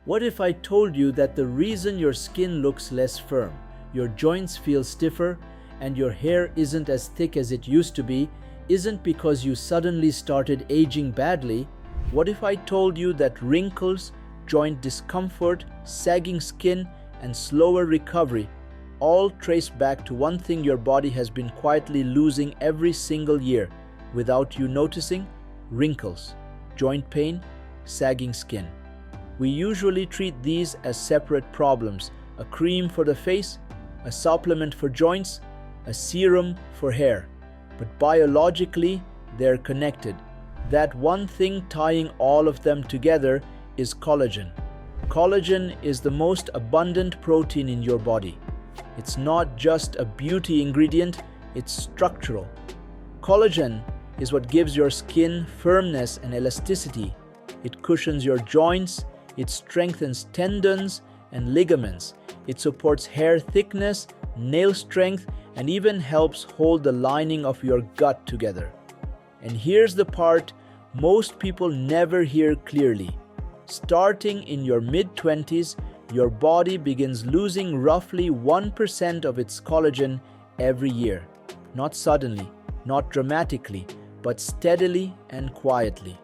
What if I told you that the reason your skin looks less firm, your joints feel stiffer, and your hair isn't as thick as it used to be, isn't because you suddenly started aging badly? What if I told you that wrinkles, joint discomfort, sagging skin, and slower recovery all trace back to one thing your body has been quietly losing every single year without you noticing? Wrinkles, joint pain, sagging skin. We usually treat these as separate problems: a cream for the face, a supplement for joints, a serum for hair. But biologically, they're connected. That one thing tying all of them together is collagen. Collagen is the most abundant protein in your body. It's not just a beauty ingredient, it's structural. Collagen is what gives your skin firmness and elasticity. It cushions your joints, it strengthens tendons and ligaments. It supports hair thickness, nail strength, and even helps hold the lining of your gut together. And here's the part most people never hear clearly. Starting in your mid-20s, your body begins losing roughly 1% of its collagen every year. Not suddenly, not dramatically, but steadily and quietly.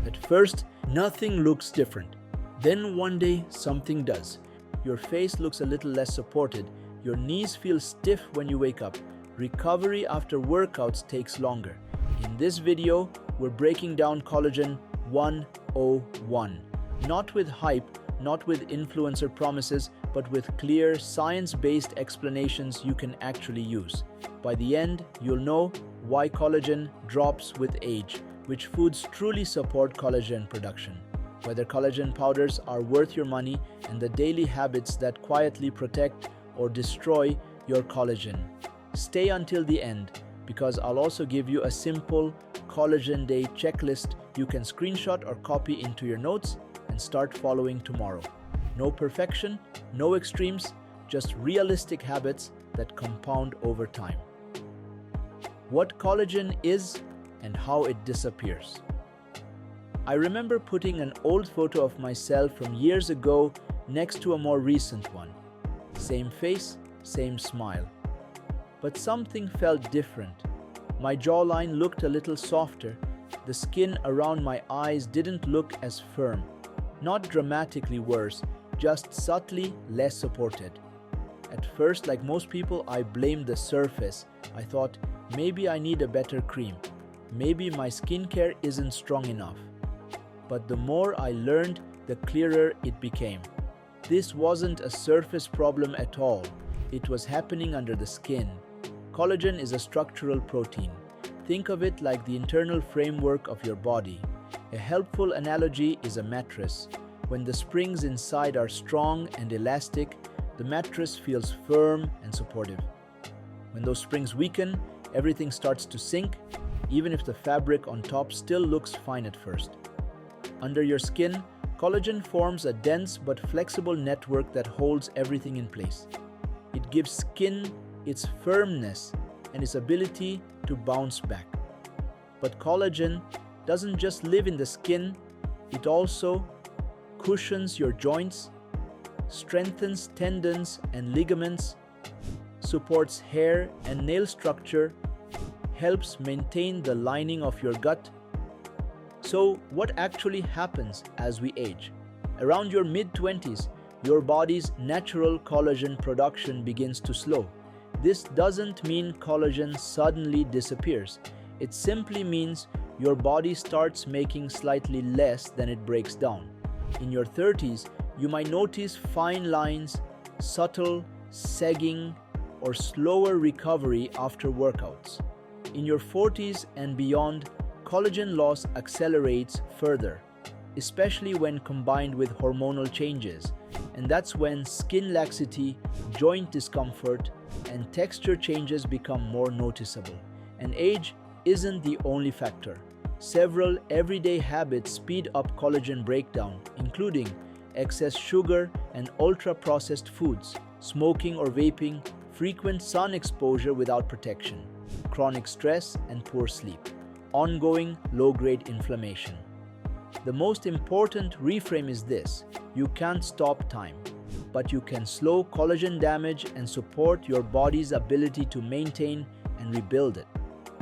At first, nothing looks different. Then one day, something does. Your face looks a little less supported. Your knees feel stiff when you wake up. Recovery after workouts takes longer. In this video, we're breaking down collagen 101. Not with hype, not with influencer promises, but with clear, science-based explanations you can actually use. By the end, you'll know why collagen drops with age, which foods truly support collagen production, whether collagen powders are worth your money, and the daily habits that quietly protect or destroy your collagen. Stay until the end, because I'll also give you a simple collagen day checklist you can screenshot or copy into your notes and start following tomorrow. No perfection, no extremes, just realistic habits that compound over time. What collagen is and how it disappears. I remember putting an old photo of myself from years ago next to a more recent one. Same face, same smile. But something felt different. My jawline looked a little softer. The skin around my eyes didn't look as firm. Not dramatically worse, just subtly less supported. At first, like most people, I blamed the surface. I thought, maybe I need a better cream. Maybe my skincare isn't strong enough. But the more I learned, the clearer it became. This wasn't a surface problem at all. It was happening under the skin. Collagen is a structural protein. Think of it like the internal framework of your body. A helpful analogy is a mattress. When the springs inside are strong and elastic, the mattress feels firm and supportive. When those springs weaken, everything starts to sink, even if the fabric on top still looks fine at first. Under your skin, collagen forms a dense but flexible network that holds everything in place. It gives skin its firmness and its ability to bounce back. But collagen doesn't just live in the skin, it also cushions your joints, strengthens tendons and ligaments, supports hair and nail structure, helps maintain the lining of your gut. So, what actually happens as we age? Around your mid-20s, your body's natural collagen production begins to slow. This doesn't mean collagen suddenly disappears. It simply means your body starts making slightly less than it breaks down. In your 30s, you might notice fine lines, subtle sagging, or slower recovery after workouts. In your 40s and beyond, collagen loss accelerates further, especially when combined with hormonal changes. And that's when skin laxity, joint discomfort, and texture changes become more noticeable. And age isn't the only factor. Several everyday habits speed up collagen breakdown, including excess sugar and ultra-processed foods, smoking or vaping, frequent sun exposure without protection, chronic stress and poor sleep, ongoing low-grade inflammation. The most important reframe is this: you can't stop time, but you can slow collagen damage and support your body's ability to maintain and rebuild it.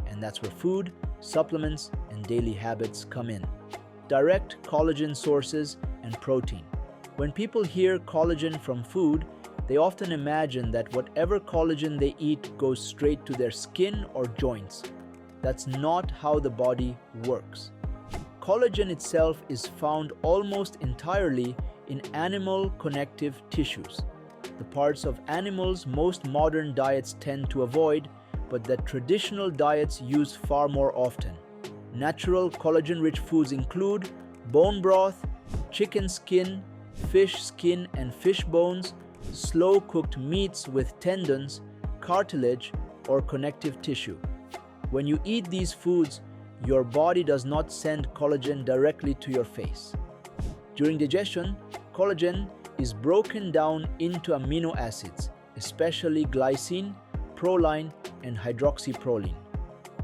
And that's where food, supplements, and daily habits come in. Direct collagen sources and protein. When people hear collagen from food, they often imagine that whatever collagen they eat goes straight to their skin or joints. That's not how the body works. Collagen itself is found almost entirely in animal connective tissues, the parts of animals most modern diets tend to avoid, but that traditional diets use far more often. Natural collagen-rich foods include bone broth, chicken skin, fish skin and fish bones, slow-cooked meats with tendons, cartilage, or connective tissue. When you eat these foods, your body does not send collagen directly to your face. During digestion, collagen is broken down into amino acids, especially glycine, proline, and hydroxyproline.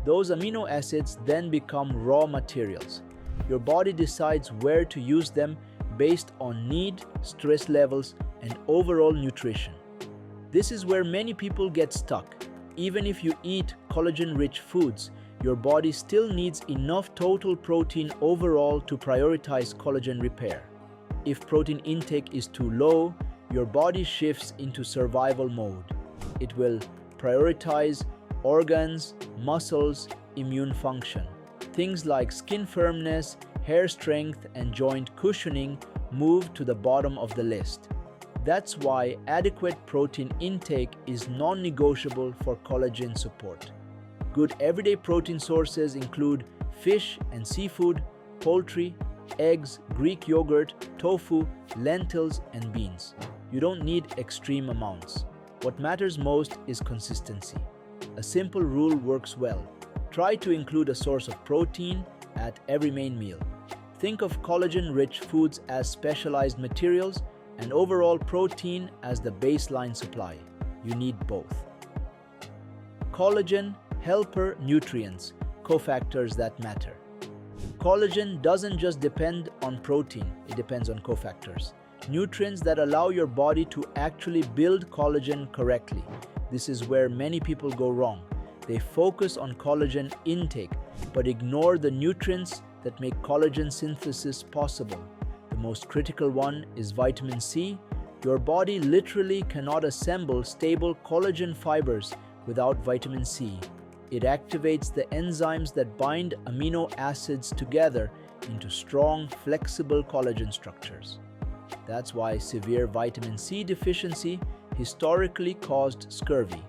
Those amino acids then become raw materials. Your body decides where to use them based on need, stress levels, and overall nutrition. This is where many people get stuck. Even if you eat collagen-rich foods, your body still needs enough total protein overall to prioritize collagen repair. If protein intake is too low, your body shifts into survival mode. It will prioritize organs, muscles, immune function. Things like skin firmness, hair strength, and joint cushioning move to the bottom of the list. That's why adequate protein intake is non-negotiable for collagen support. Good everyday protein sources include fish and seafood, poultry, eggs, Greek yogurt, tofu, lentils, and beans. You don't need extreme amounts. What matters most is consistency. A simple rule works well. Try to include a source of protein at every main meal. Think of collagen-rich foods as specialized materials and overall protein as the baseline supply. You need both. Collagen helper nutrients, cofactors that matter. Collagen doesn't just depend on protein, it depends on cofactors. Nutrients that allow your body to actually build collagen correctly. This is where many people go wrong. They focus on collagen intake, but ignore the nutrients that make collagen synthesis possible. The most critical one is vitamin C. Your body literally cannot assemble stable collagen fibers without vitamin C. It activates the enzymes that bind amino acids together into strong, flexible collagen structures. That's why severe vitamin C deficiency historically caused scurvy,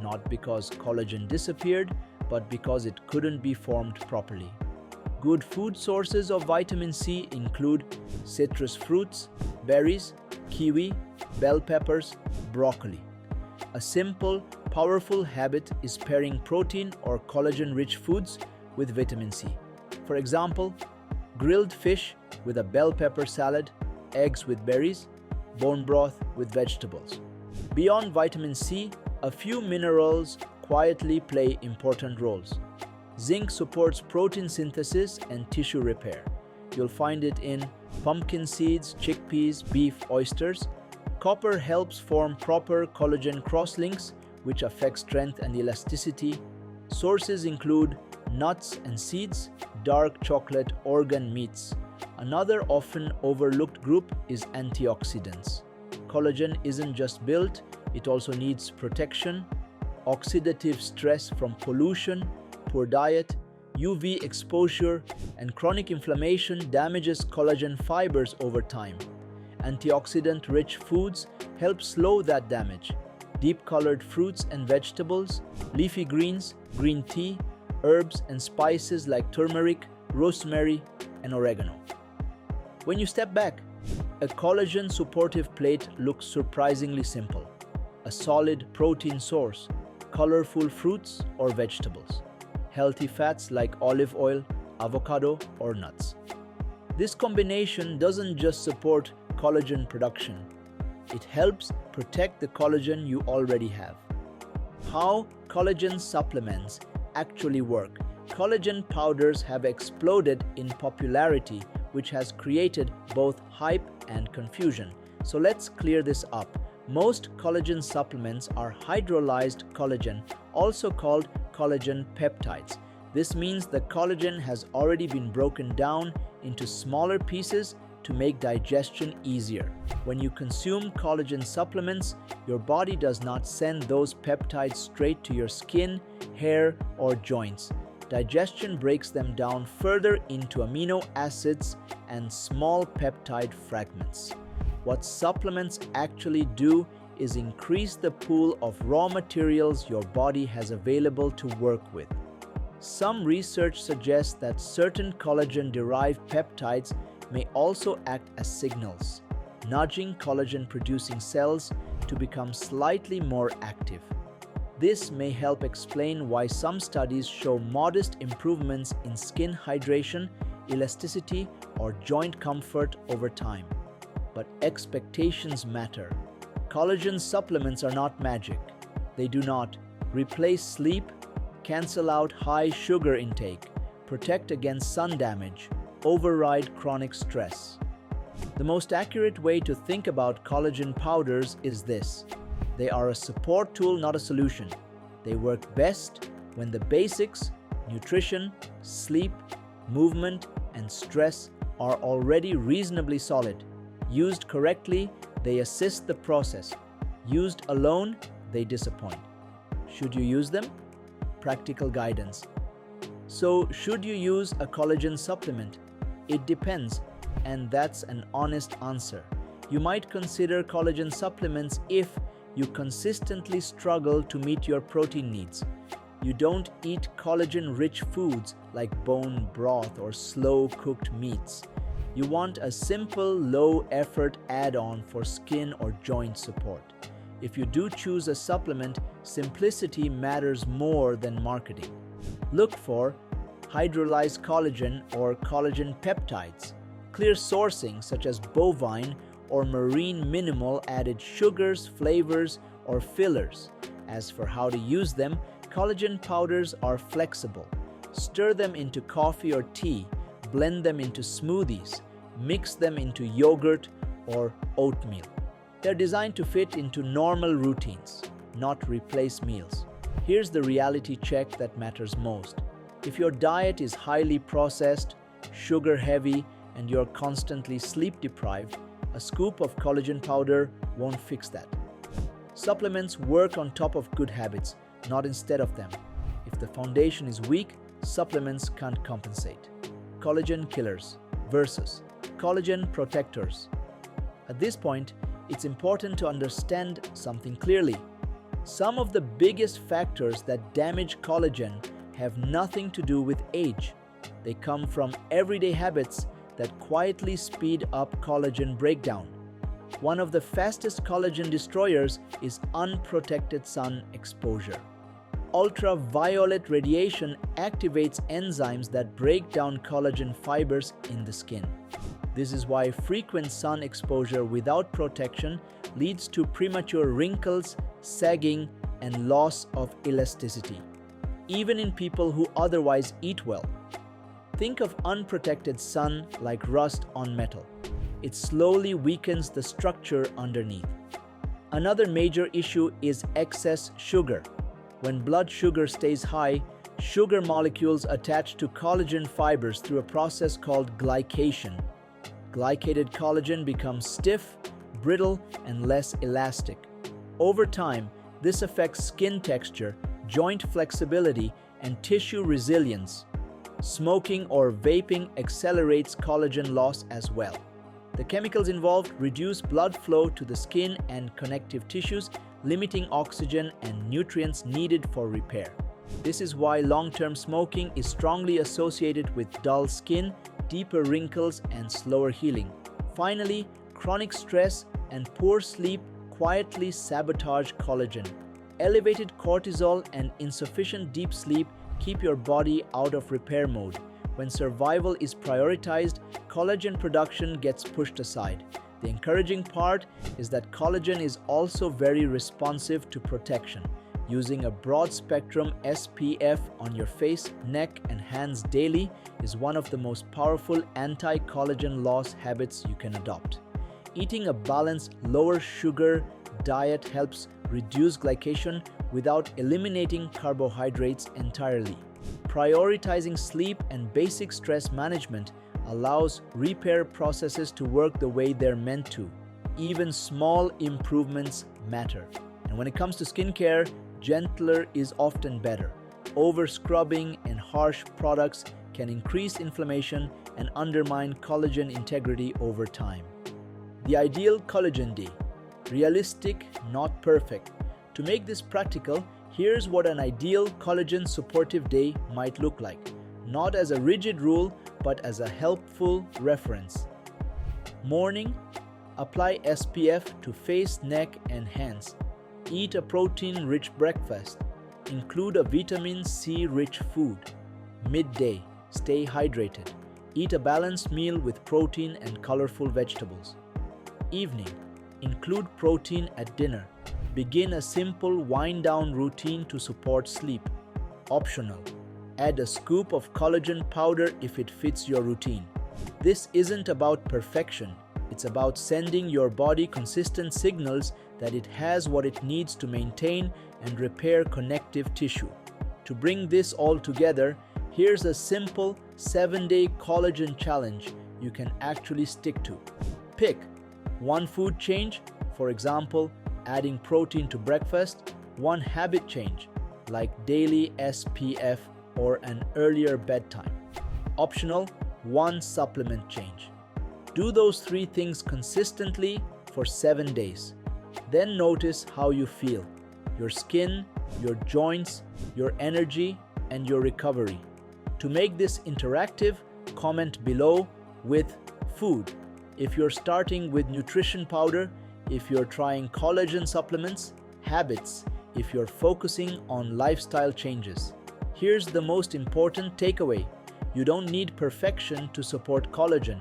not because collagen disappeared, but because it couldn't be formed properly. Good food sources of vitamin C include citrus fruits, berries, kiwi, bell peppers, broccoli. A simple, powerful habit is pairing protein or collagen-rich foods with vitamin C. For example, grilled fish with a bell pepper salad, eggs with berries, bone broth with vegetables. Beyond vitamin C, a few minerals quietly play important roles. Zinc supports protein synthesis and tissue repair. You'll find it in pumpkin seeds, chickpeas, beef, oysters. Copper helps form proper collagen crosslinks, which affect strength and elasticity. Sources include nuts and seeds, dark chocolate, organ meats. Another often overlooked group is antioxidants. Collagen isn't just built, it also needs protection. Oxidative stress from pollution, poor diet, UV exposure, and chronic inflammation damages collagen fibers over time. Antioxidant-rich foods help slow that damage. Deep-colored fruits and vegetables, leafy greens, green tea, herbs and spices like turmeric, rosemary, and oregano. When you step back, a collagen-supportive plate looks surprisingly simple. A solid protein source, colorful fruits or vegetables, healthy fats like olive oil, avocado, or nuts. This combination doesn't just support collagen production, it helps protect the collagen you already have. How collagen supplements actually work. Collagen powders have exploded in popularity which has created both hype and confusion. So let's clear this up. Most collagen supplements are hydrolyzed collagen, also called collagen peptides. This means the collagen has already been broken down into smaller pieces to make digestion easier. When you consume collagen supplements, your body does not send those peptides straight to your skin, hair, or joints. Digestion breaks them down further into amino acids and small peptide fragments. What supplements actually do is increase the pool of raw materials your body has available to work with. Some research suggests that certain collagen-derived peptides may also act as signals, nudging collagen-producing cells to become slightly more active. This may help explain why some studies show modest improvements in skin hydration, elasticity, or joint comfort over time. But expectations matter. Collagen supplements are not magic. They do not replace sleep, cancel out high sugar intake, protect against sun damage, override chronic stress. The most accurate way to think about collagen powders is this: they are a support tool, not a solution. They work best when the basics, nutrition, sleep, movement, and stress are already reasonably solid. Used correctly, they assist the process. Used alone, they disappoint. Should you use them? Practical guidance. So, should you use a collagen supplement? It depends, and that's an honest answer. You might consider collagen supplements if you consistently struggle to meet your protein needs. You don't eat collagen-rich foods like bone broth or slow-cooked meats. You want a simple, low-effort add-on for skin or joint support. If you do choose a supplement, simplicity matters more than marketing. Look for hydrolyzed collagen or collagen peptides, clear sourcing such as bovine or marine minimal added sugars, flavors, or fillers. As for how to use them, collagen powders are flexible. Stir them into coffee or tea, blend them into smoothies, mix them into yogurt or oatmeal. They're designed to fit into normal routines, not replace meals. Here's the reality check that matters most. If your diet is highly processed, sugar-heavy, and you're constantly sleep-deprived, a scoop of collagen powder won't fix that. Supplements work on top of good habits, not instead of them. If the foundation is weak, supplements can't compensate. Collagen killers versus collagen protectors. At this point, it's important to understand something clearly. Some of the biggest factors that damage collagen have nothing to do with age. They come from everyday habits that quietly speed up collagen breakdown. One of the fastest collagen destroyers is unprotected sun exposure. Ultraviolet radiation activates enzymes that break down collagen fibers in the skin. This is why frequent sun exposure without protection leads to premature wrinkles, sagging, and loss of elasticity, even in people who otherwise eat well. Think of unprotected sun like rust on metal. It slowly weakens the structure underneath. Another major issue is excess sugar. When blood sugar stays high, sugar molecules attach to collagen fibers through a process called glycation. Glycated collagen becomes stiff, brittle, and less elastic. Over time, this affects skin texture, joint flexibility, and tissue resilience. Smoking or vaping accelerates collagen loss as well. The chemicals involved reduce blood flow to the skin and connective tissues, limiting oxygen and nutrients needed for repair. This is why long-term smoking is strongly associated with dull skin, deeper wrinkles, and slower healing. Finally, chronic stress and poor sleep quietly sabotage collagen. Elevated cortisol and insufficient deep sleep keep your body out of repair mode. When survival is prioritized, collagen production gets pushed aside. The encouraging part is that collagen is also very responsive to protection. Using a broad-spectrum SPF on your face, neck, and hands daily is one of the most powerful anti-collagen loss habits you can adopt. Eating a balanced, lower-sugar diet helps reduce glycation without eliminating carbohydrates entirely. Prioritizing sleep and basic stress management allows repair processes to work the way they're meant to. Even small improvements matter. And when it comes to skincare, gentler is often better. Over-scrubbing and harsh products can increase inflammation and undermine collagen integrity over time. The ideal collagen day. Realistic, not perfect. To make this practical, here's what an ideal collagen supportive day might look like. Not as a rigid rule, but as a helpful reference. Morning, apply SPF to face, neck, and hands. Eat a protein-rich breakfast. Include a vitamin C-rich food. Midday, stay hydrated. Eat a balanced meal with protein and colorful vegetables. Evening, include protein at dinner. Begin a simple wind-down routine to support sleep. Optional, add a scoop of collagen powder if it fits your routine. This isn't about perfection. It's about sending your body consistent signals that it has what it needs to maintain and repair connective tissue. To bring this all together, here's a simple 7-day collagen challenge you can actually stick to. Pick one food change, for example, adding protein to breakfast, one habit change, like daily SPF or an earlier bedtime. Optional, one supplement change. Do those 3 things consistently for 7 days. Then notice how you feel, your skin, your joints, your energy, and your recovery. To make this interactive, comment below with food. If you're starting with nutrition powder, if you're trying collagen supplements, habits, if you're focusing on lifestyle changes. Here's the most important takeaway. You don't need perfection to support collagen.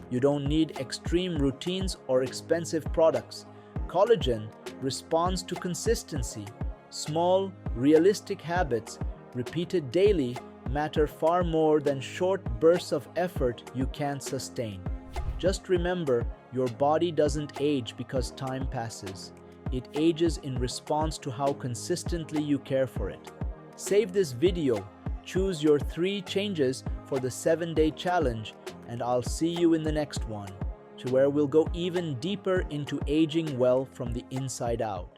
You don't need extreme routines or expensive products. Collagen responds to consistency. Small, realistic habits, repeated daily, matter far more than short bursts of effort you can't sustain. Just remember, your body doesn't age because time passes. It ages in response to how consistently you care for it. Save this video, choose your 3 changes for the 7-day challenge, and I'll see you in the next one, to where we'll go even deeper into aging well from the inside out.